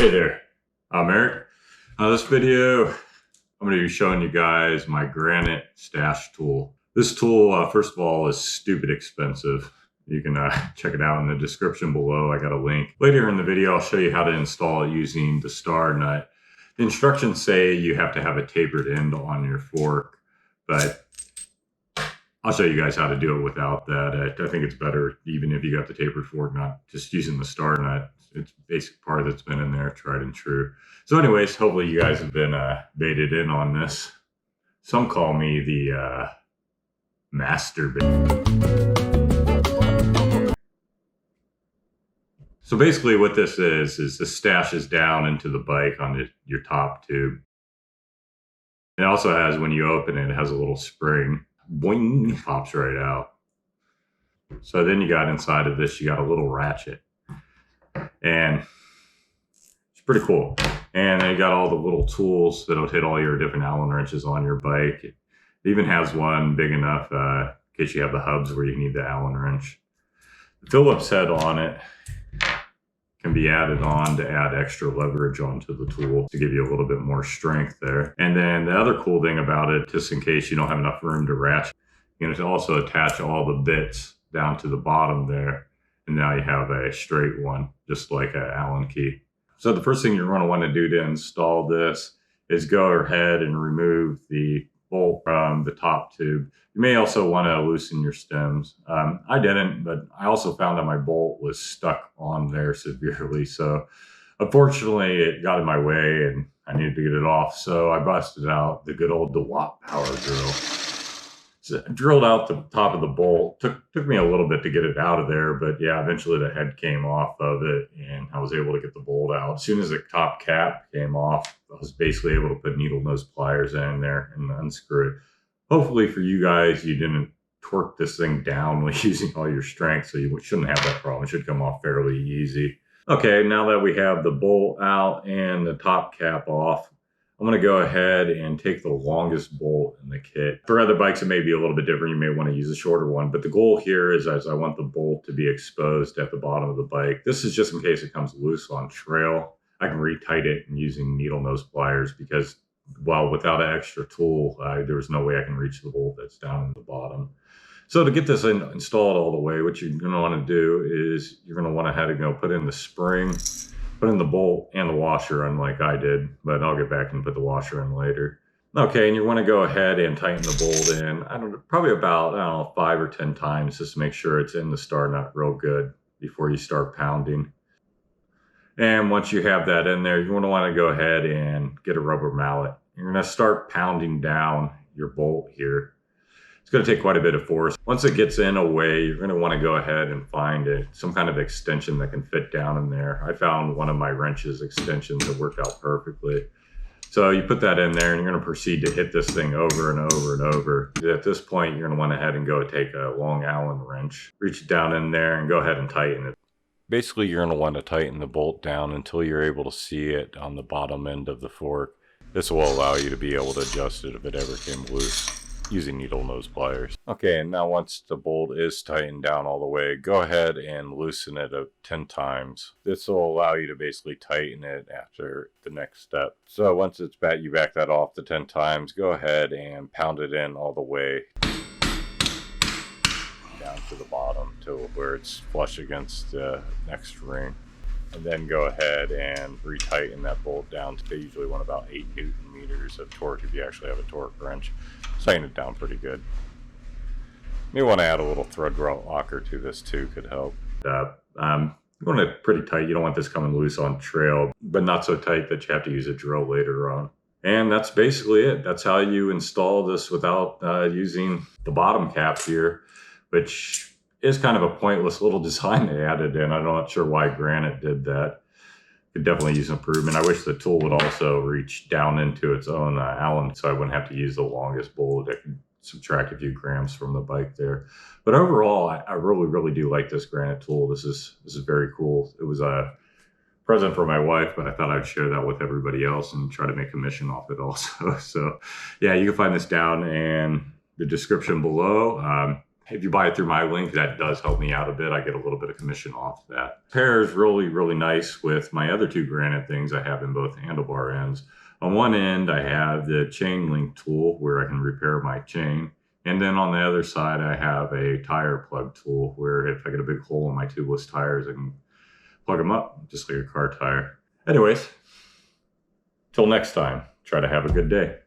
Hey there, I'm Eric. This video, I'm going to be showing you guys my Granite stash tool. This tool, first of all, is stupid expensive. You can check it out in the description below. I got a link. Later in the video, I'll show you how to install it using the star nut. The instructions say you have to have a tapered end on your fork, but I'll show you guys how to do it without that. I think it's better, even if you got the tapered fork, not just using the star nut. It's a basic part that's been in there, tried and true. So anyways, hopefully you guys have been baited in on this. Some call me the master bait. So basically what this is the stashes down into the bike on your top tube. It also has, when you open it, it has a little spring. Boing, pops right out. So then you got inside of this, you got a little ratchet. And it's pretty cool. And then you got all the little tools that'll hit all your different Allen wrenches on your bike. It even has one big enough in case you have the hubs where you need the Allen wrench. The Phillips head on it can be added on to add extra leverage onto the tool to give you a little bit more strength there. And then the other cool thing about it, just in case you don't have enough room to ratchet, you can also attach all the bits down to the bottom there. And now you have a straight one, just like an Allen key. So the first thing you're going to want to do to install this is go ahead and remove the bolt from the top tube. You may also want to loosen your stems. I didn't, but I also found that my bolt was stuck on there severely. So unfortunately, it got in my way and I needed to get it off. So I busted out the good old DeWalt power drill. So I drilled out the top of the bolt. Took me a little bit to get it out of there, but yeah, eventually the head came off of it and I was able to get the bolt out. As soon as the top cap came off, I was basically able to put needle nose pliers in there and unscrew it. Hopefully for you guys, you didn't torque this thing down with using all your strength, so you shouldn't have that problem. It should come off fairly easy. Okay, now that we have the bolt out and the top cap off, I'm going to go ahead and take the longest bolt in the kit. For other bikes, it may be a little bit different. You may want to use a shorter one, but the goal here is I want the bolt to be exposed at the bottom of the bike. This is just in case it comes loose on trail. I can retight it using needle nose pliers because, well, without an extra tool, there was no way I can reach the bolt that's down in the bottom. So to get this installed all the way, what you're going to want to do is you're going to want to have to go put in the spring, put in the bolt and the washer, unlike I did, but I'll get back and put the washer in later. Okay, and you want to go ahead and tighten the bolt in, probably about, 5 or 10 times just to make sure it's in the star nut real good before you start pounding. And once you have that in there, you're going to want to go ahead and get a rubber mallet. You're going to start pounding down your bolt here. It's going to take quite a bit of force. Once it gets in a way, you're going to want to go ahead and find some kind of extension that can fit down in there. I found one of my wrench's extensions that worked out perfectly. So you put that in there and you're going to proceed to hit this thing over and over and over. At this point, you're going to want to head and go take a long Allen wrench, reach down in there and go ahead and tighten it. Basically, you're going to want to tighten the bolt down until you're able to see it on the bottom end of the fork. This will allow you to be able to adjust it if it ever came loose using needle nose pliers. Okay, and now once the bolt is tightened down all the way, go ahead and loosen it 10 times. This will allow you to basically tighten it after the next step. So once it's back, you back that off the 10 times, go ahead and pound it in all the way down to the bottom to where it's flush against the next ring. And then go ahead and retighten that bolt down. They usually want about 8 Newton meters of torque if you actually have a torque wrench. Tighten it down pretty good. You may want to add a little thread locker to this too, could help. You want it pretty tight. You don't want this coming loose on trail, but not so tight that you have to use a drill later on. And that's basically it. That's how you install this without using the bottom cap here, which is kind of a pointless little design they added in. I'm not sure why Granite did that. Could definitely use improvement. I wish the tool would also reach down into its own Allen, so I wouldn't have to use the longest bolt. I could subtract a few grams from the bike there. But overall, I really, really do like this Granite tool. This is very cool. It was a present for my wife, but I thought I'd share that with everybody else and try to make a commission off it also. So yeah, you can find this down in the description below. If you buy it through my link, that does help me out a bit. I get a little bit of commission off that. Pair is really, really nice with my other two Granite things I have in both handlebar ends. On one end, I have the chain link tool where I can repair my chain. And then on the other side, I have a tire plug tool where if I get a big hole in my tubeless tires, I can plug them up just like a car tire. Anyways, till next time, try to have a good day.